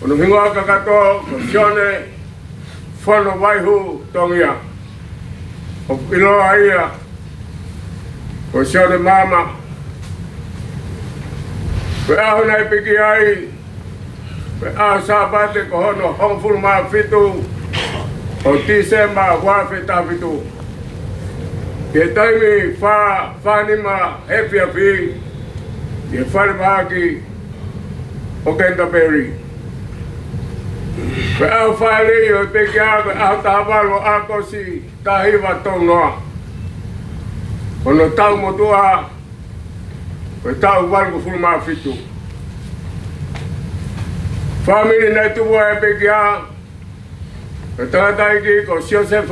Unumingwa kakato Sione Fonovaihu Tongia Ilo aia Sione Maama Fonovaihu nai piki ai sabate ko hono hongful ma fitu o Disemba Fakafeta'i ke taimi fa nima hepi ye fale maki o Interment Au fale yo te kia au tabalo ako si tahiwa tongoa. Ono tau motua ko tau walgo fulma fitu. Family na tuwa e pe kia ko tata iki ko Sione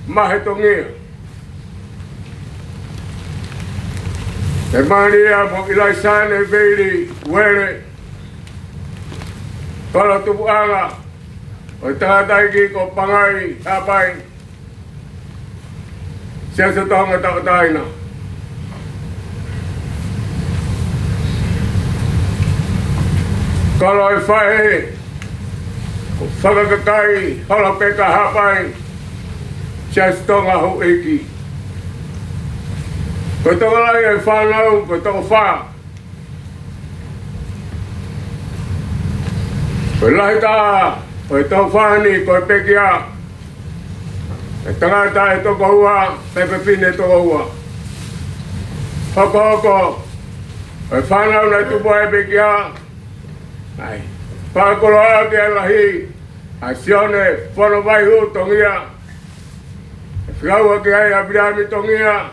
Maama Tongia. E Maria mo ilai sane veli wele Paula tupu anga o tata iki ko pangai hapai Siasa tonga taina kalau e whae ko Fakafeta'i hala peka hapai Siasa tonga ho eki ko tonga lai e whanau ko tonga wha ko lahi ta o tau whani ko pekia e tangata e toko hua pepe pine toko hua hoko o whanau na tupo e pekia ai whakolo ake e lahi a Sione Fonovaihu Tongia e whikau ake ai a Birami Tongia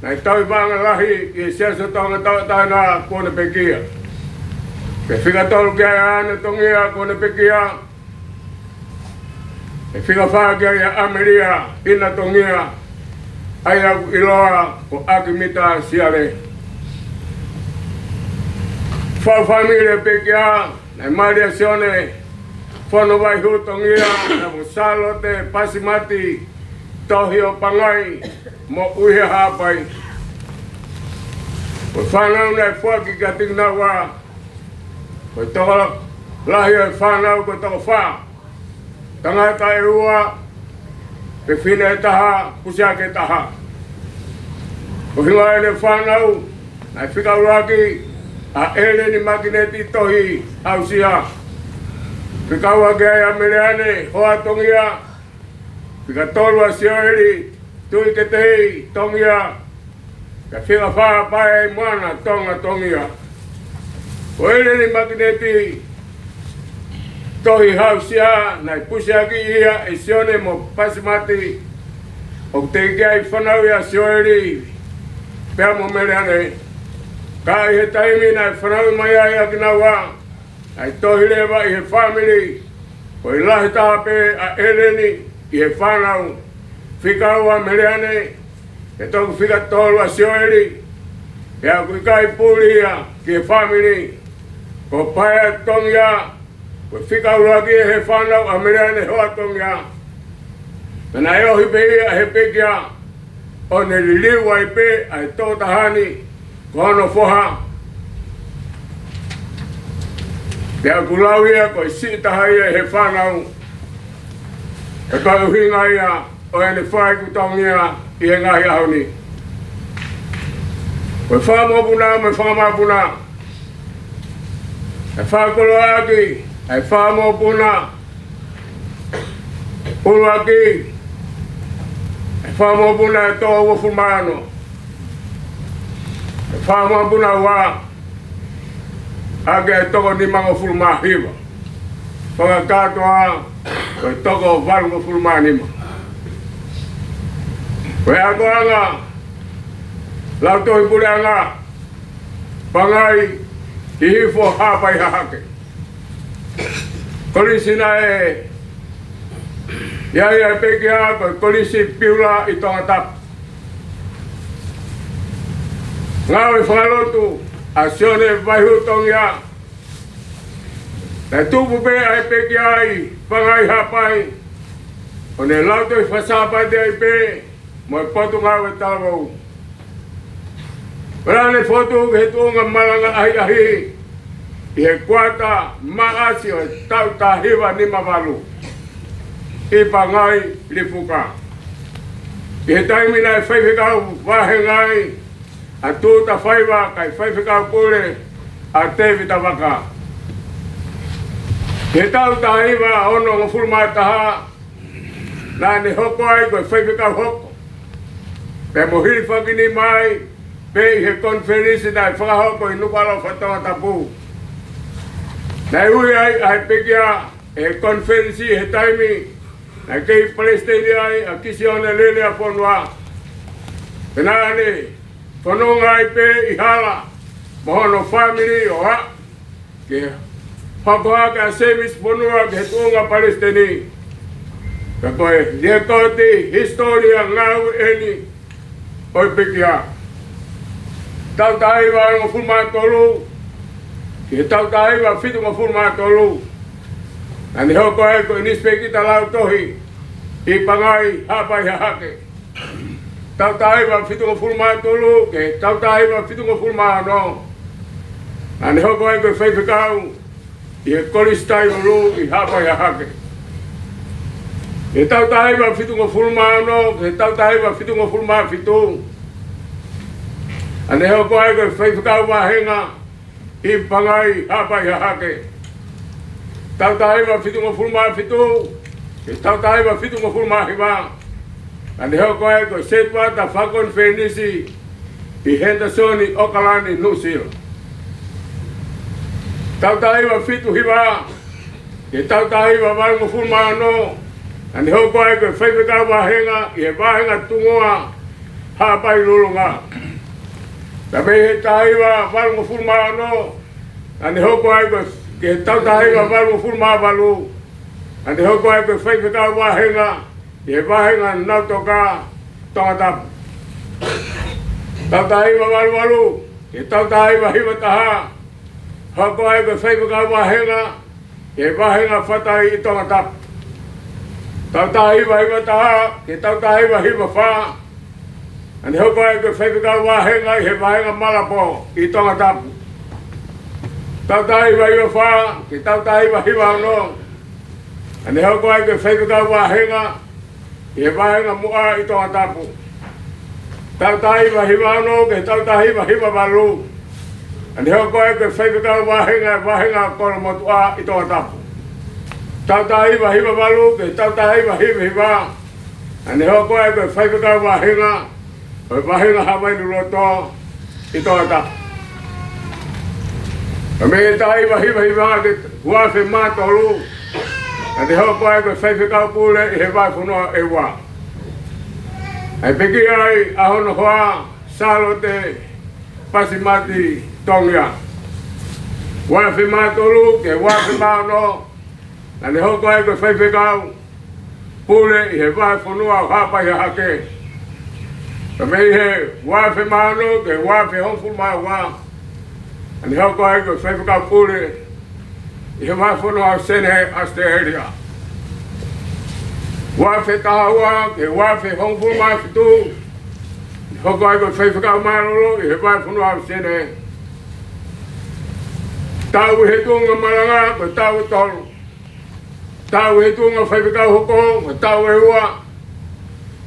na i tau i wanga lahi i Siasa tonga taina kone pekia ke whikatolu kia e ane Tongia kone pekia e whikawha kia e Ameria ina Tongia ai au iloa ko akimita siare whau famile pekia na Maria Sione Fonovaihu Tongia na mo salote pasimati tohi o pangai mo uhe hapai o whanau na e whaki ka tingna wa ko toko lahi e whanau ko toko wha tangata e ua pe whina e taha kusia ke taha ko hinga e ne whanau na e whikauraki a ele ni makineti tohi au siha whikau ake ai Ameriane hoa Tongia whikatolu a Sione tui ke tehi Tongia ka whikawha pae mana tonga Tongia ko ele ni makineti tohi hausia na pusiaki ia e Sione mo pasimati o te kai whanau ia Sione pea mo Ameriane ka i he taimi na whanau mai ai a kinawa ai tohi lewa i he family o i lahi tape a eleni i he whanau whikau a Ameriane e toku whikatolu a Sione e a kui kai puli ia ki he family ko pae Tongia ko whikauraki e he whanau a Ameriane hoa Tongia na e ohi pe ia he pekia o ne liliu ai pe ai tōtahani ko hono whoha te a kulau ia ko i sitaha ia he whanau e kai uhinga ia o ene whai ku Tongia i he ngahi auni ko e whamopuna me whamapuna e whakolo aki ai whamopuna ulu aki e whamopuna e tō wafumano e whama puna wā ake toko ni mango fulma hiwa. Whakakatoa koe toko valungo fulma nima. Koe ako anga Latu i pule anga pangai hihifo hapai hahake. Kolisi na ia peki koe kolisi piula i tonga tapu. Ngau i whakalotu a Sione Maama Tongia. Na tupu pe ai peki ai pangai hapai. O ne Latu i whasapate ai pe mo i potu ngau e talavau. Rane foto ke tuonga malanga ahi i he kuata maasi o tau tahiwa ni mavalu. I pangai lipuka. I he taimina e whaiwhikau wahengai a tuta whaiwa kai whaiwhikau pule a tevi tawaka. He tau tahiwa ono ngofulma taha na ni hoko ai koe whaiwhikau hoko. Pe mohiri whakini mai pe he konferensi dai whakahoko i nukalo whatonga tapu. Nai hui ai pekia he konferensi he taimi na kei Palestine ai a kisi one lele a ponua. Penane whanonga ai pe i hala mohono family o ha ke whakohaka a semis ponua ke he tuonga Palestine. Ka koe liekoti historia ngau eni oi pekia. Tau tahiwa ngo fulma tolu, ki tau tahiwa fitu ngo fulma tolu. Nani hoko e ko nispeki talau tohi, i pangai hapai hahake. Tau tahiwa fitu ngo fulma tolu, ki tau tahiwa fitu ngo fulma no. Nani hoko e ko whaiwhikau, i kolistai ulu i hapai hahake. Ki tau tahiwa fitu ngo fulma no, ki tau tahiwa fitu ngo fulma fitu. Ane hoko ai koe whaiwhikau wahenga i pangai hapai hahake. Tau tahiwa fitunga fulma fitu, ki tau tahiwa fitunga fulma hiwa. Ane hoko ai koe setwa ta whakon whenisi i Hendersoni Okalani Nusila. Tau tahiwa fitu hiwa, ki tau tahiwa walunga fulma no. Ane hoko ai koe whaiwhikau wahenga i he wahenga tungoa hapai lulunga. Tabe he tahiwa walunga fulma no, ane hoko ai koe ke tau tahiwa walunga fulma walu. Ane hoko ai koe whaiwhikau wahenga, i he wahenga nautoka tonga tapu. Tau tahiwa walu walu, ke tau tahiwa hiwa taha, hoko ai koe whaiwhikau wahenga, i he wahenga whatai i tonga tapu. Tau tahiwa hiwa taha, ke tau tahiwa hiwa wha, ane hoko ai koe whaiwhikau wahenga i he wahenga malapo i tonga tapu. Tau tahiwa hiwa wha, ki tau tahiwa hiwa no. Ane hoko ai koe whaiwhikau wahenga i he wahenga mua i tonga tapu. Tau tahiwa hiwa no, ki tau tahiwa hiwa walu. Ane hoko ai koe whaiwhikau wahenga i wahenga koro motua i tonga tapu. Tau tahiwa hiwa walu, ki tau tahiwa hiwa hiwa. Ane hoko ai koe whaiwhikau wahenga oi wahenga hawai nuloto i tonga tapu. Me tahiwa hiwa hiwa ke huafe matolu. Ane hoko ai koe whaiwhikau pule i he wai whunua e wā. Ai peki ai ahono hoa salo te pasimati Tongia. Huafe matolu ke huafe mano. Ane hoko ai koe whaiwhikau pule i he wai whunua hapai hake. Tamei he wafe mano ke wafe hongful mai wa. Ane hoko ai koe whaiwhikau pule i he wai whunua sene asteria. Wafe tahua ke wafe hongful mai fitu. Hoko ai koe whaiwhikau marolo i he wai whunua sene. Tau he tunga maranga koe tau tolu. Tau he tunga whaiwhikau hoko koe tau e ua.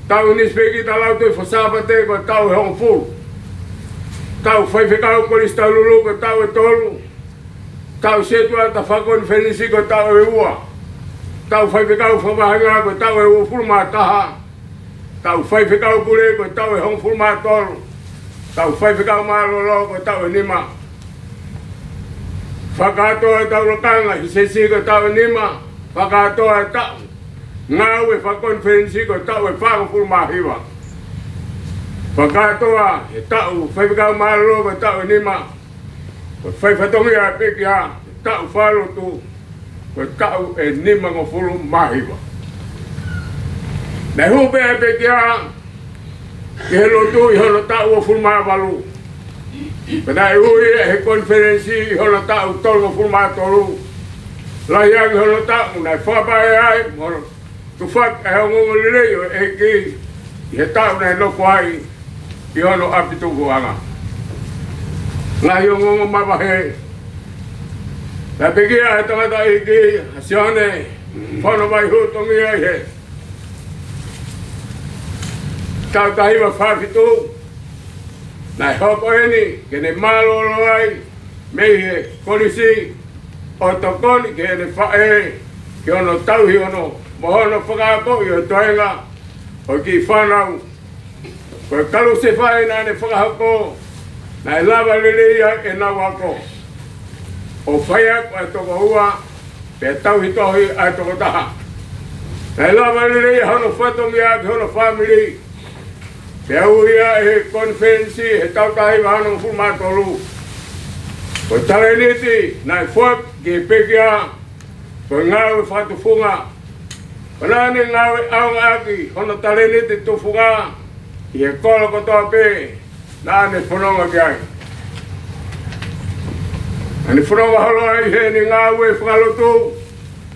Tau nispeki talau te whasapate koe tau he hongful. Tau whaiwhikau kolista lulu koe tau e tolu. Tau setua ta whakon whenisi koe tau e ua. Tau whaiwhikau whamahanga koe tau e ufulma taha. Tau whaiwhikau pule koe tau e hongfulma tolu. tau whaipika malolo ko tau nima. Fakatoa tau lokanga hisesi ko tau nima. Fakatoa tau ngawe fakonferensi ko tau Fakafeta'i. Fakatoa tau whaipika malolo ko tau nima. Fakafeta'i Tongia pekia tau whalo tu ko tau nima ngofulu mahiwa. Nei hupe pekia ke lotu ihono tau ngofulu mahiwalu. Pada ui he konferensi ihono tau tol ngofulu mahitolu. Layang ihono tau nai whapai ai mono tu whak e hongo lireo e ki he tau nai loko ai ihono apitu kuanga. Lai hongo mawahe. La pekia he tangata iki Sione Maama Fonovaihu Tongia he. Tau tahiwa whafitu. Nai hoko eni kene malolo ai mehe polisi o tokoni kene whae ki ono tauhi ono mohono whakako i o toenga o ki whanau. Koe kalu se whae nane whakahako nai lava lilia e nau ako. O whaia koe toko hua pe tauhi tohi ai toko taha. Nai lava lilia hono whatongia ki hono family. Pea uia he konferensi he tau tahi wahano ngofulu mahitolu. Ko taleniti nai whak ki pekia ko ngawe whatufunga. Ko nani ngawe aunga aki hono taleniti tufunga i he kolo kotoa pe nani whanonga ki ai. Nani whanonga holo ai he ni ngawe whangalotu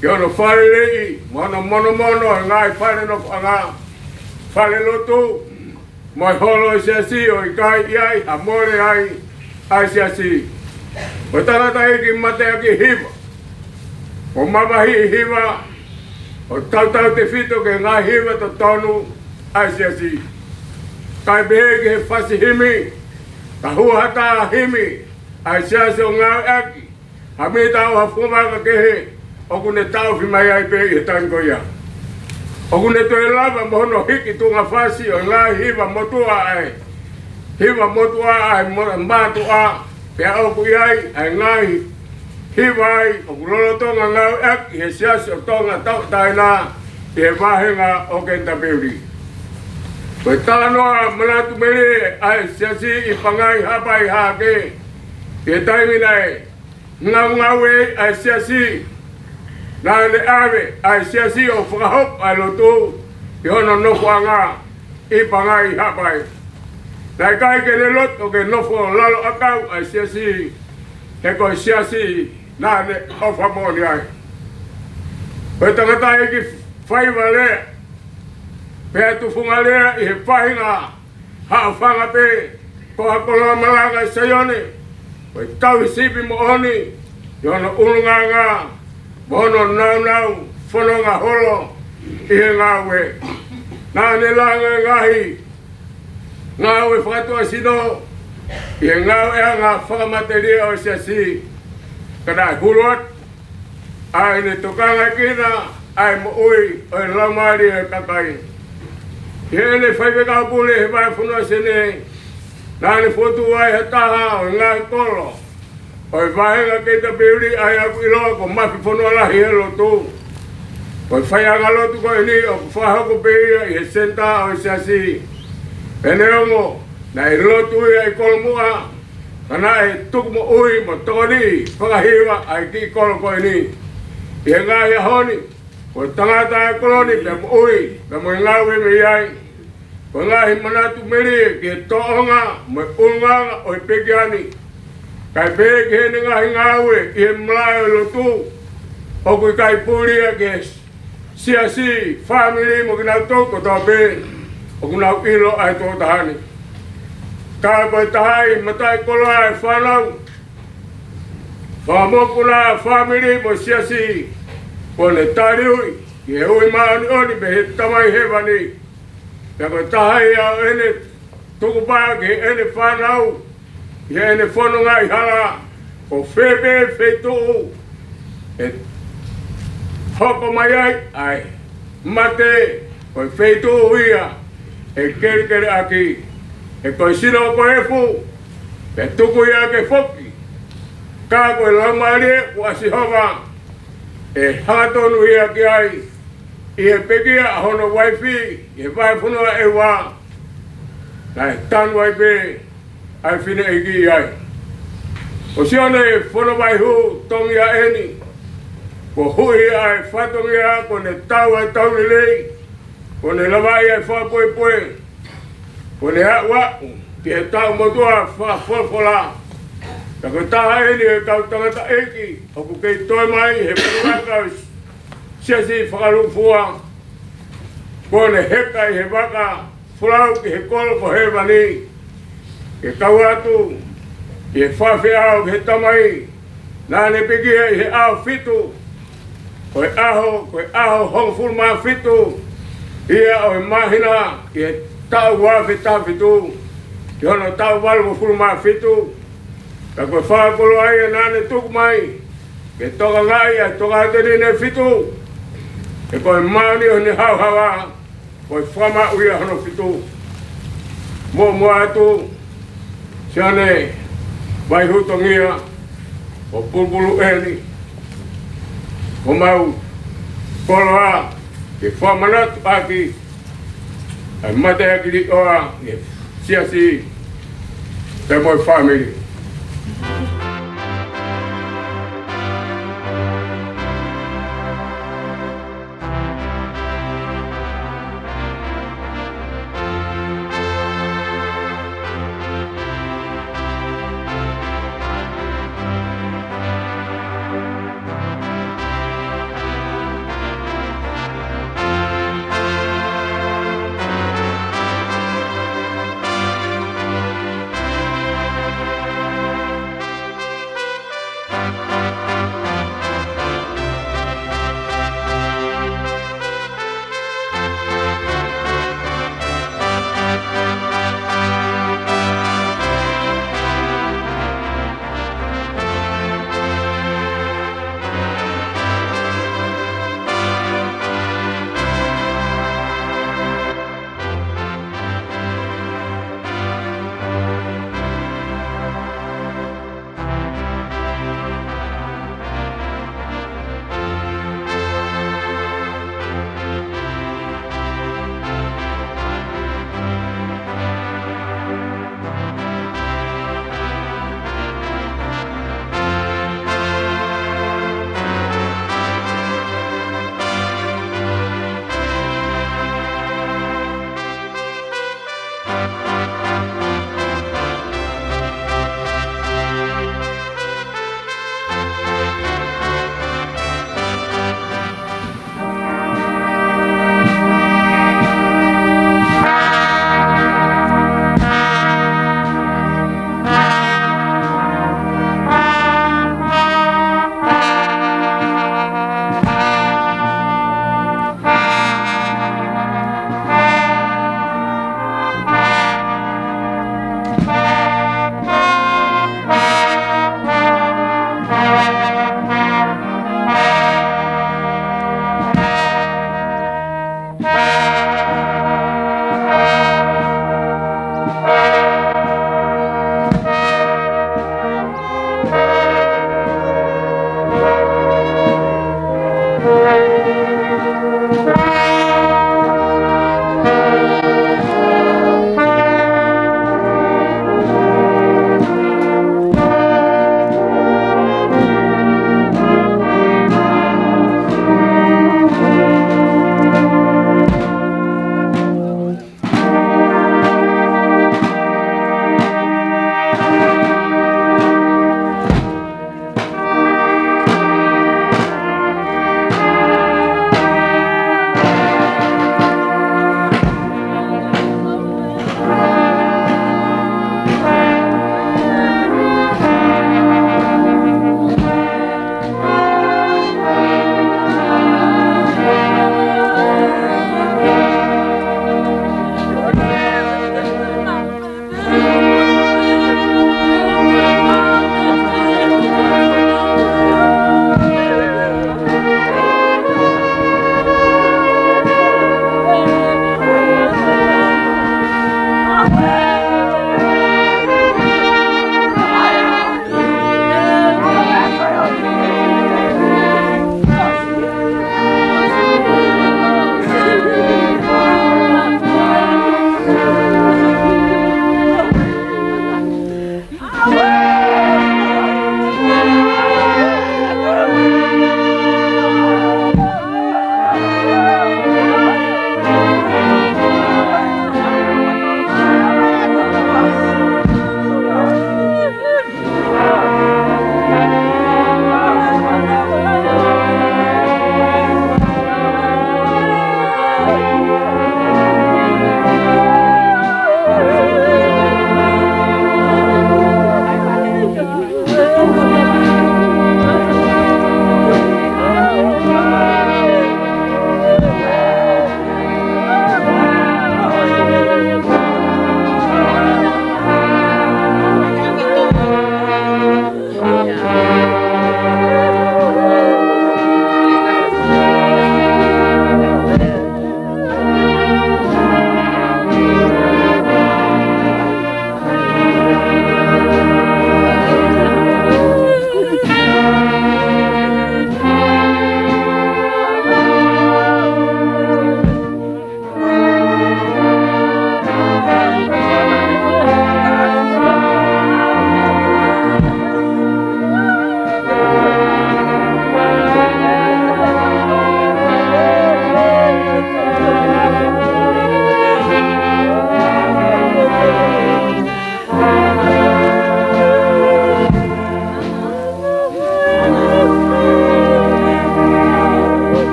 ki hono whalelei mono mono ngai whale no whanga whale lotu. Moi holo siasi o ikai iai amore ai siasi. O tangata iki mate aki hiva. O mawahi hiva. O tau te fito ke ngā hiva to tonu ai siasi. Kai behe ke he whasi himi. Ka hua hata himi. Ai siasi o ngā aki. Hami tau hafumaka kehe. O kune tau whimai ai pe i he tango ia. O kune toe lava mohono hiki tunga whasi o ngā hiva motua ai. Hiva motua ai mbatu a. Pea oku iai ai ngāhi. Hiva ai o kulolo tonga ngau ek. He siasi o tonga tau taina. I he mahenga o kenta peuri. Koe tānoa manatu mele ai siasi i pangai hapai hake. I he taiminai. Ngau e ai siasi. Nā ne awe ai siasi o whakahop ai lotu i hono nofo anga i pangai hapai. Nai kai ke ne lot o ke nofo lalo akau ai siasi he koe siasi nā ne ofa moni ai. Koe tangata eki whaiva lea pēa tufunga lea i he whahinga hao whanga pe ko hakoloa malanga i Sione. Koe tau sipi mo oni i hono ununganga mono nau whanonga holo i he ngāwe. Nā ne langa ngahi ngāwe whakatua sino i he ngāwe a ngā whakamateria o siasi. Kada huruat ai ne tokanga kina ai mo ui o e laumari e kakai. He ne whaipeka pule he vai whanua sene. Nā ne whotu ai he taha o ngāi kolo. Oi vahenga ke ta peuri ai aku ilo ko mafi whanua lahi he lotu. Oi whaianga lotu ko ini o whahako pei i he senta o siasi. Pene ongo, na i lotu i ai kolomua. Kana e tuku mo ui mo tokoni whakahiwa ai ki kolo ko ini. I he ngahi ahoni, ko tangata e koloni pe mo ui, pe mo ngawe me iai. Ko ngahi manatu meri ke toonga mo unganga oi pekiani. Kai pēk he ni ngahi ngāwe i he mlai o lotu. Oku i kai pūria ke siasi, family mo kinau toko tō pē. Oku nau ilo ai tō tahani. Kā koe tahai matai koloa e whanau. Whamoku nā family mo siasi. Kone tariui, ki he ui maani oni pe he tamai hewani. Kā koe tahai au ene tuku pā ke ene whanau. I ene whanonga i hala o whebe fetu'u e hoko mai ai mate o fetu'u ia e kere aki e koe sino ko e fu, pe tuku ia ke foki. Ka koe lamarie ua sihova, e hangatonu ia ki ai, i he pekia a hono waifi, i he vai funua e wā, na e tanu ai pe, ai fine e ki ai. O Sione Fonovaihu Tongia eni, ko hui ai whatongia, ko ne tau ai tau lelei, ko ne lawai ai whapoe, ko ne hawa, ki he tau motua whafolfola, ka ko taha eni e tau tangata eki, o ku kei toi mai, he puraka siasi whakarufua, ko ne heka i he waka, fulau ki he kolo ko he mani, ke kau atu, i he whawhiao ki he tamai, nā ne piki i he ao fitu, koe aho hong fulma fitu, ia o he mahina i he tau wafi tā fitu, ki hono tau walu fulma fitu, ka koe whakolo ai e nāne tuku mai, ke toka ngai ai toka ateni ne fitu, e koe mauni o ni hau hawa, koe whama uia hono fitu. Mo atu, Sione Maama Tongia, o pulpulu eni, o mau koloa, ke whamanatu aki, ai mate aki li oa, ke siasi, te moi family.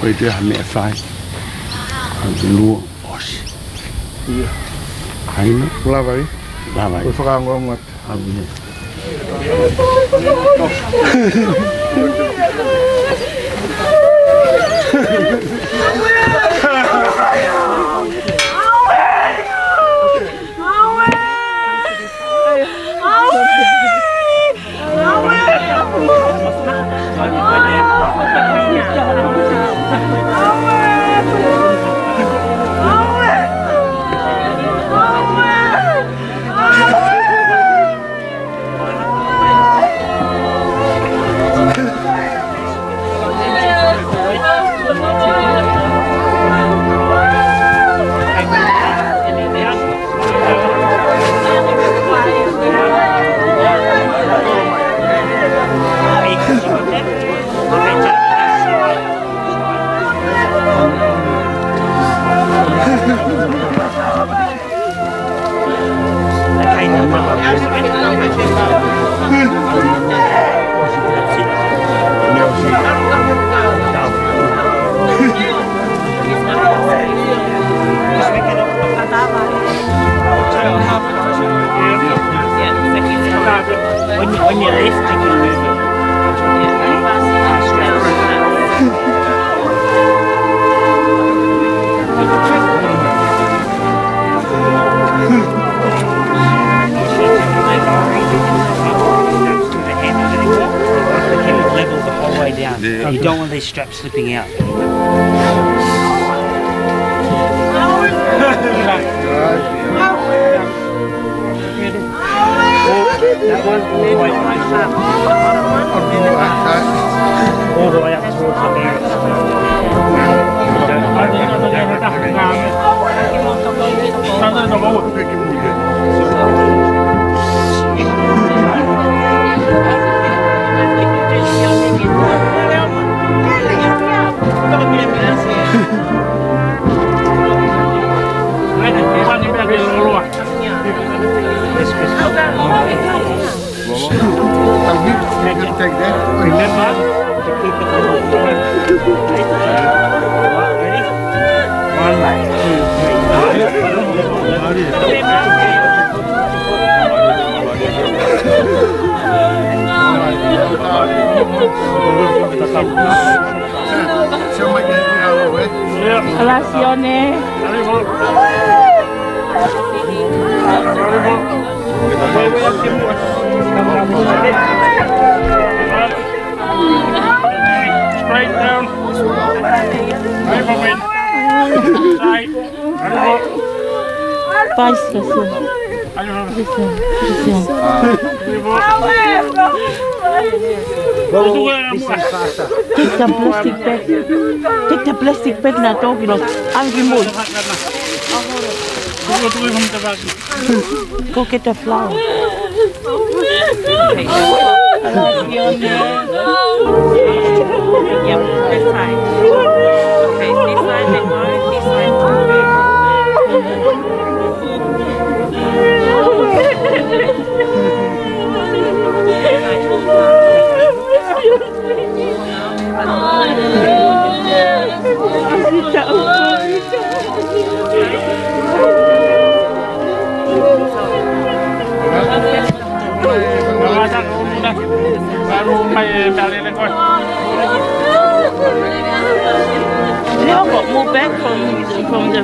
Oi dia hame fai. Lu os. Iya. Aina. Lava aí. Lava. Oi falar ngomong. Abune. When you lift, you can move it. Level the whole way down. Yeah. You don't want these straps slipping out. That one all the way all the way up towards the Take that. Remember to keep it on. Ready? 1, 2, 3. La Sione. Straight down. Over wind. Side. Pas Sione. This is faster. Take the plastic bag. Take the plastic bag na to, Angry mood. Go get the flower. Yep, this side. Okay, this side and this side. Baru may balik ko. Now got more back from the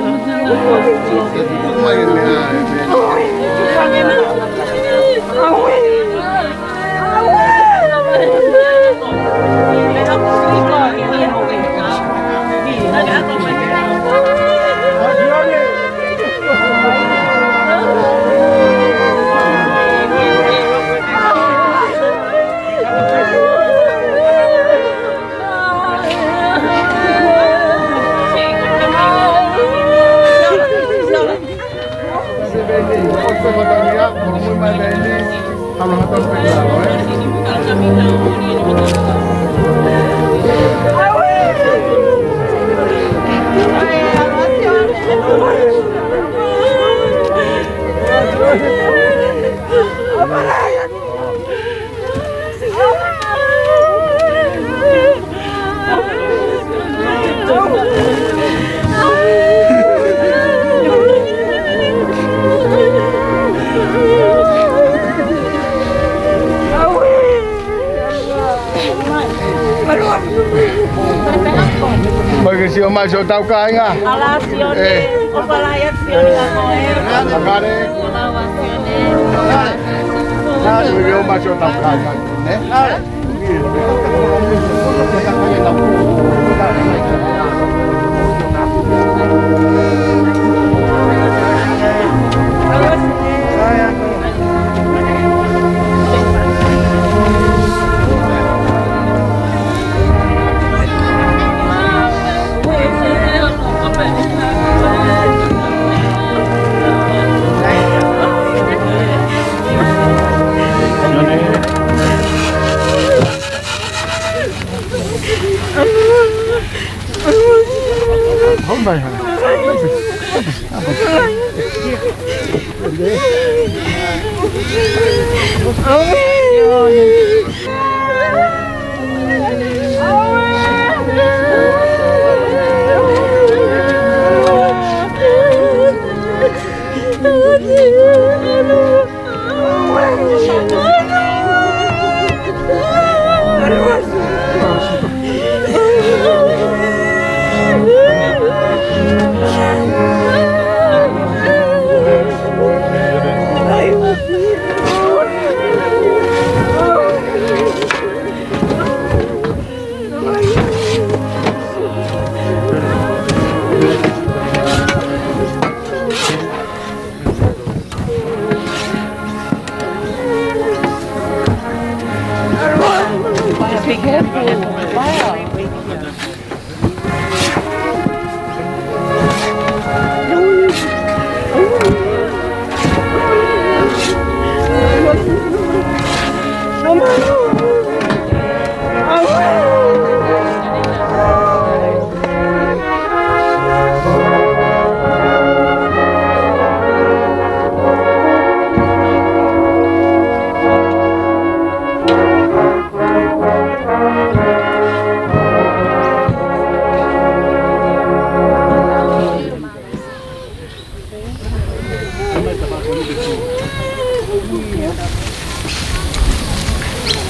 mana ini kalau hatang peglaw bagi si Oma so tau ka nga. Ala Sione, o palayat Sione Makoer. Magare. Wala Sione. Bagi Oma so tau ka nga.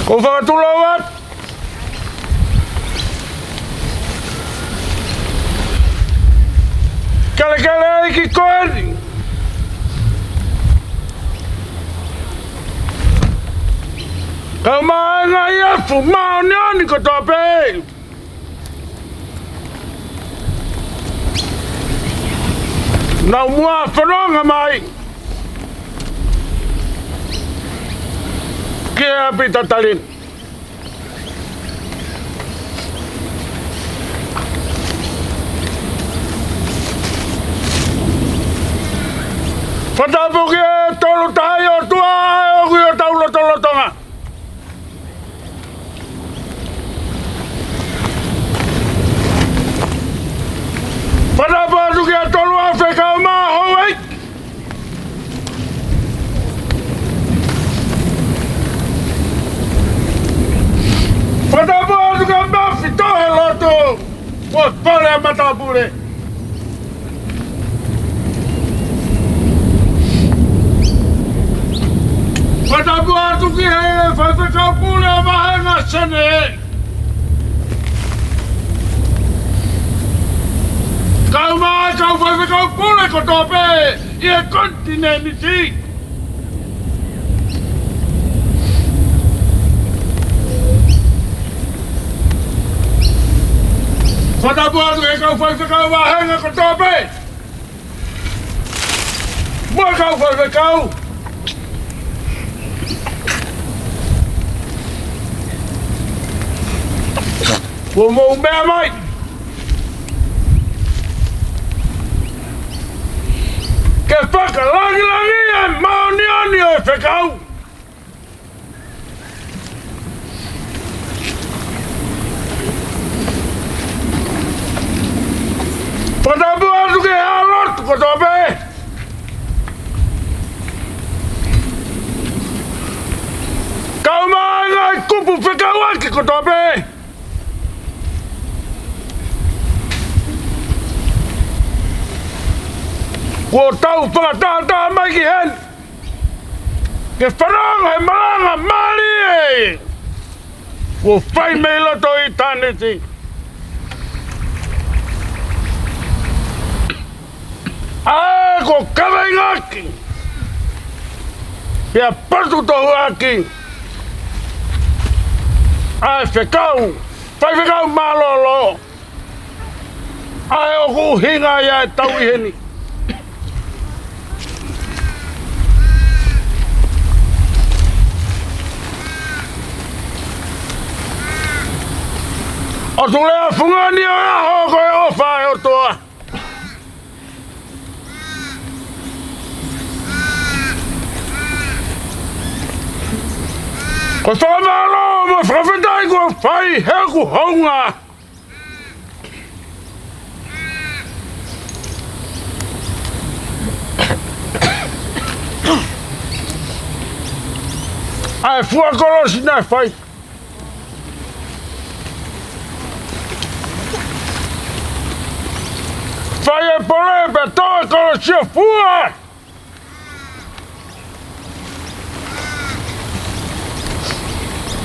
Kung fakatulawat kala-kala ay kikon kau maangaya fumao niyan ko tope na mua fanong amay kaya pitatalin patapo kaya tolo tayo tua kuya taulo tolo tonga patapo kaya tolo Afrika ma hoi patapo kaya mafito Latu was pala matapure patapo kaya Fakafeta'i mahanga sene kau ma kau Fakafeta'i ko tope ia kontinenti patapo kaya kau Fakafeta'i mahanga ko tope mo kau Fakafeta'i mau bea mai Ke whakalangi e maoni o e whekau. Patapu atu ke halot ko tope. Kau mai ngai kupu whekau aki ko tope. Ko tau whakatata mai ki hen. Ke wharanga he maranga mali e. Ko whai mei loto i taneti. Ai ko kawai ngaki. Pia patu tohu aki. Ai whekau. Whai whekau malolo. Ai o ku hinga ia e tau i heni. O tu lea fungani o ea hoko e ofa e o toa. Ko whamalo mo Fakafeta'i ko whai hea ku honga. Ai fuakolosi nai whai. Whai e pole pe toi kolosi o fua.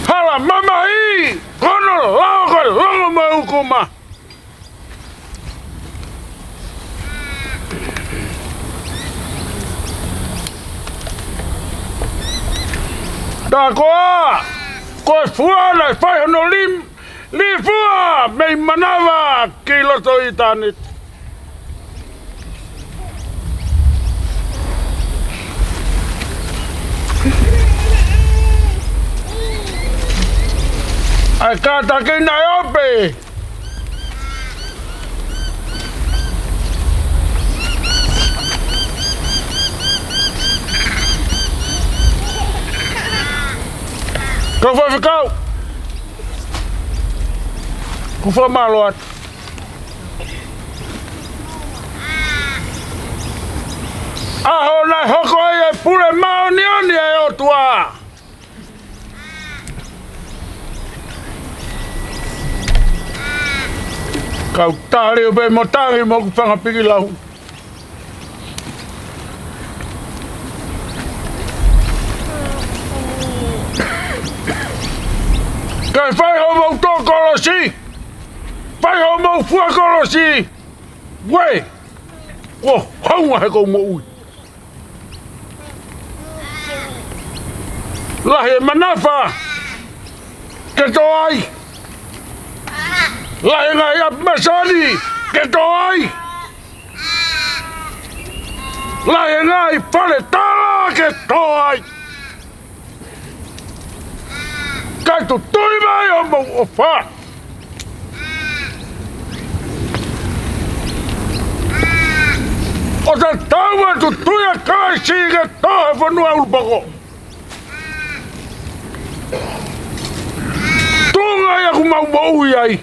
Hala mama i, kono lao ka longo mai ukuma. Tā koa, koe fua nei whai hono li fua mei manawa ki loto i tānit. Ai kātaki nei ope. Kau whai whekau. Ku wha malo atu. Aho nei hoko e pule maoni e o tua. Kau tāri o pe motangi mo ku whangapiki lahu. Kai whai ho mau tō kolosi. Whai ho mau fua kolosi. Wei. Ko haunga he kou mo ui. Lahi e manafa. Ke tō ai. Lahi ngai ap masani. Ke tō ai. Lahi ngai pale tala ke tō ai. Kai tu tui mai o mau o wha. O ta taua tu tui a kai si ke tohe whanua ulpako. Tunga ia ku mau maui ai.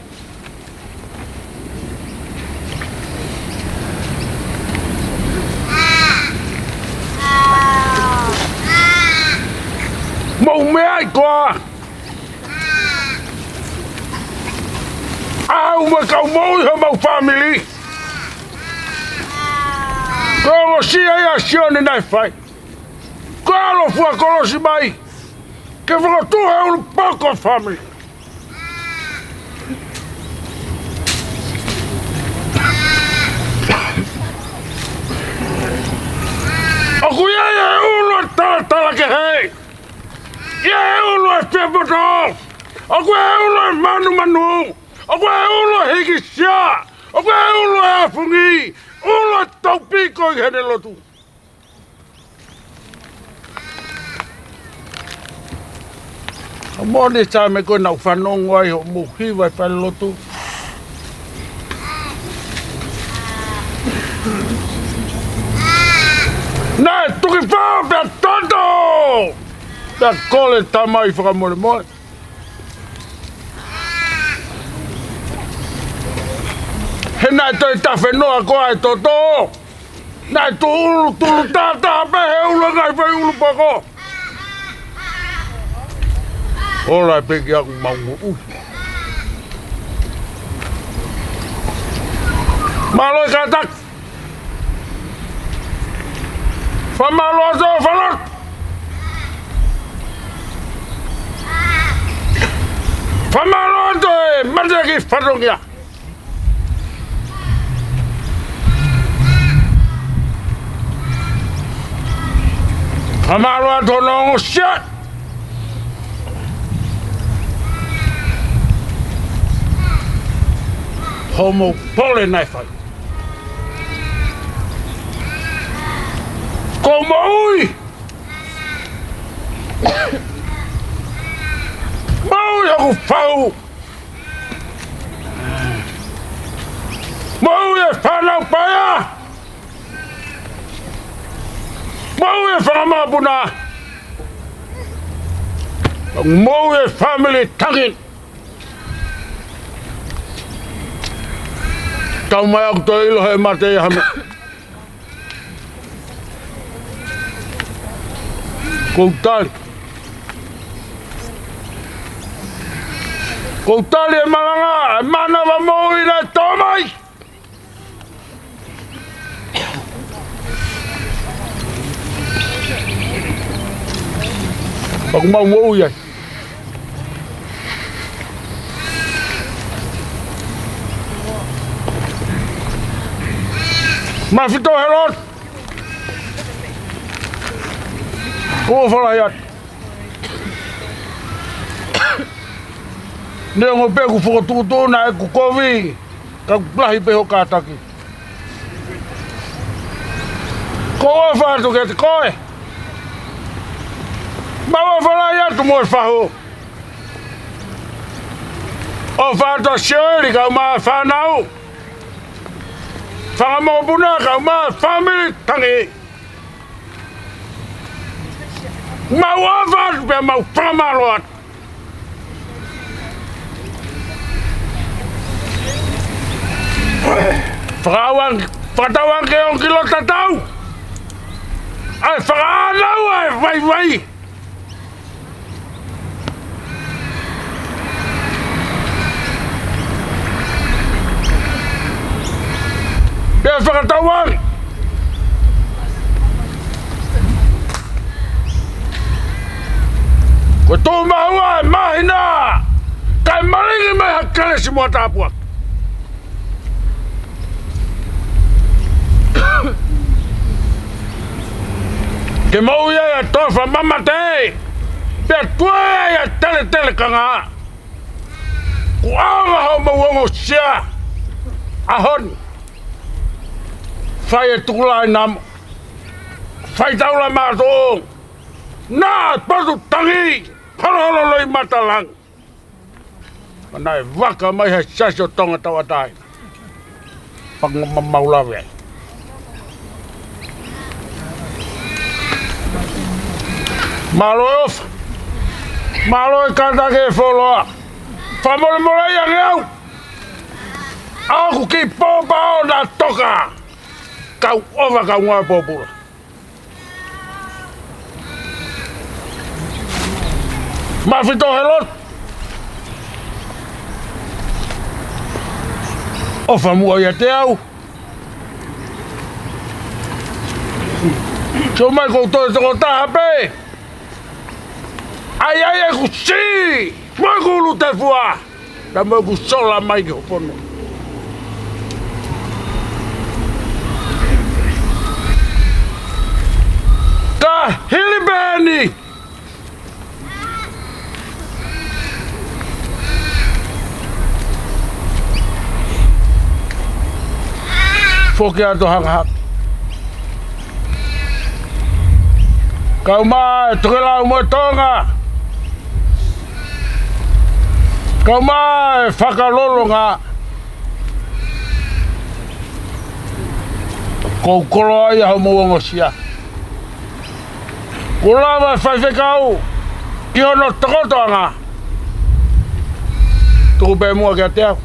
Mau me ai koa. Au me kau moi ho mau family. Kogo sia ia Sione nai whai. Koalo fua kolosi mai. Ke whakatuhe unu poko family. Oku ia e ulu e tala ke hei. Ia e ulu e whiapoto. Oku e ulu e manu. Oku e ulu e hiki sia. Oku e ulu e afungi. Ulu e taupiko i hene lotu. Mone sa me ko nau whanongo ai o muhiwa i whale lotu. Pea kole tamai whakamore moe. He nai toi tawhe noa koa e toto. Nai tu ulu tulu tātā pe he ulu ngai whai ulu pako. Ola e peki aku maungu uhi. Maloi katak. Whamalo ato whanot. Whamalo ato e mataki whanongia. Whamalo ato nongo shit. Homo pole nai whai. Ko maui! Maui aku whau! Maui e whanau paia! Maui e whangamapuna! Maui e family tangin! Tau mai aku toi ilo hei mate i hame. Koutali. Koutali e malanga, e mana wa moui na tomai. Paku mau moui ai. Mafito helot. Ko fala yat. Ne ngo pe ku foto to na ku kovi. Ka plahi pe ho kataki. Ko fa to get koe. Ma wa fala yat mo fa ho. O fa to shori ka ma fa nau. Fa mo buna ka ma family tangi. Ma wafat be ma famalot. Fatawang ke on kilo tatau. Ai falau ai vai. Be fatawang. Ko tō mahua e mahina, kai maringi mai hakale si mua tāpua. Ke mau ia ia tofa mama te, pia tue ia tele kanga. Ku anga hau mawongo sia, ahon. Fai e tukulai namo, fai taula mātong. Nā, patu tangi, halo loi matalang. Manai waka mai he sasio tonga tawatai. Pangmamaulawe. Malo of. Malo e kantake foloa. Famole mole yang au. Aku ki popa o na toka. Kau ova kau ngā popula. Mafito helot. Ofa mua ia te au. Tio mai koutou e toko taha pe. Ai e ku si. Moi kulu te fua. Ta moi ku sola mai ki hopono. Ka hilibeni. Foke ato hanga. Kau mai tukela mo tonga. Kau mai whakalolonga. Ko kolo ai hau mawongo sia. Kula mai whaiwhekau. Io no tokotoanga. Tu be mua kia teo.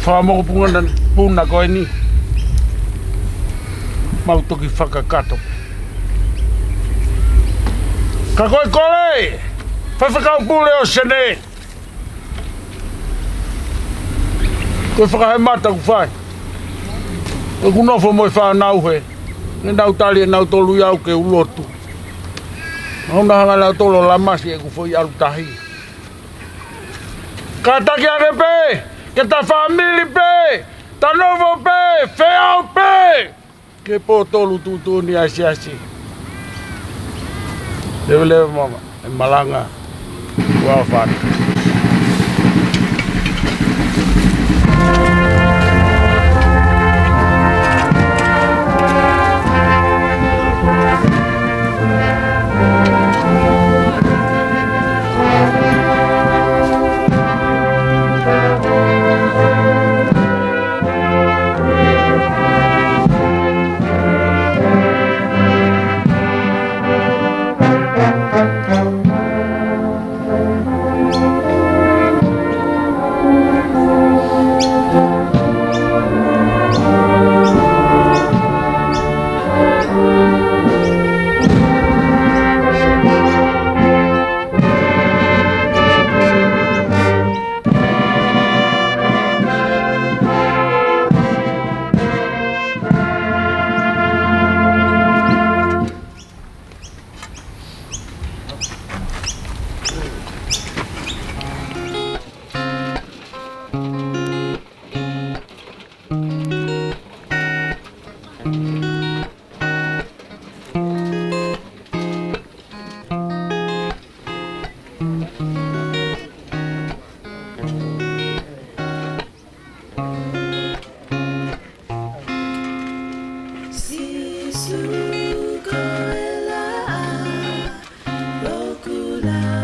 Whamoko puna koe ni. Mautoki whakakato. Ka koe kore! Whawhakau pule o sene. Koe whakahe mata ku whai. Koe kunofo moi whanau he. Nge nau tali e nau tolu iau ke ulotu. Hauna hanga nau tolo la masi e ku whoi alu tahi. Ka taki ake pe! Ke ta famili pe! Ta novo pe! Wheau pe! Ke po tolu tutu ni asi asi. Lewe lewe mama. E malanga. Wao whani. Sisuko ela Rookwood.